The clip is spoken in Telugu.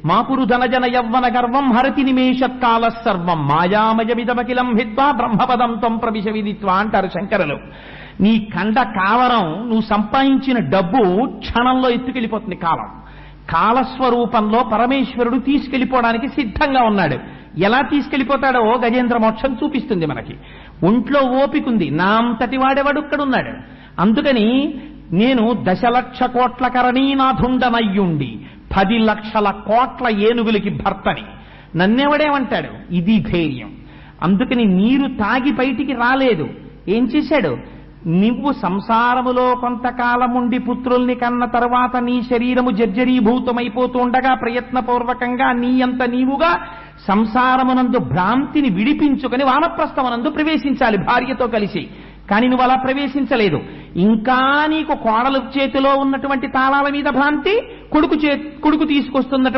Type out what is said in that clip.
మాపురు ధనజన యవ్వన గర్వం హరతి నిమేషత్కాల సర్వం మాయామయమిదమకిలం హిత్వా బ్రహ్మపదం త్వం ప్రవిశ విదిత్వా అంటారు శంకరులు. నీ కండ కావరం, నువ్వు సంపాదించిన డబ్బు క్షణంలో ఎత్తుకెళ్ళిపోతుంది కాలం. కాలస్వరూపంలో పరమేశ్వరుడు తీసుకెళ్లిపోవడానికి సిద్ధంగా ఉన్నాడు. ఎలా తీసుకెళ్లిపోతాడో గజేంద్ర మోక్షం చూపిస్తుంది మనకి. ఒంట్లో ఓపికంది, నా అంతటి వాడెవడుక్కడున్నాడు. అందుకని నేను 10,00,000 కోట్ల కరణీనాథుండనయ్యుండి 10 లక్షల కోట్ల ఏనుగులకి భర్తని, నన్నెవడేమంటాడు? ఇది ధైర్యం. అందుకని నీరు తాగి బయటికి రాలేదు. ఏం చేశాడు? నువ్వు సంసారములో కొంతకాలముండి పుత్రుల్ని కన్న తర్వాత నీ శరీరము జర్జరీభూతమైపోతుండగా ప్రయత్నపూర్వకంగా నీ అంత నీవుగా సంసారమునందు భ్రాంతిని విడిపించుకొని వానప్రస్థమనందు ప్రవేశించాలి భార్యతో కలిసి. కానీ నువ్వు అలా ప్రవేశించలేదు. ఇంకా నీకు కోడలు చేతిలో ఉన్నటువంటి తాళాల మీద భ్రాంతి, కొడుకు తీసుకొస్తున్నటువంటి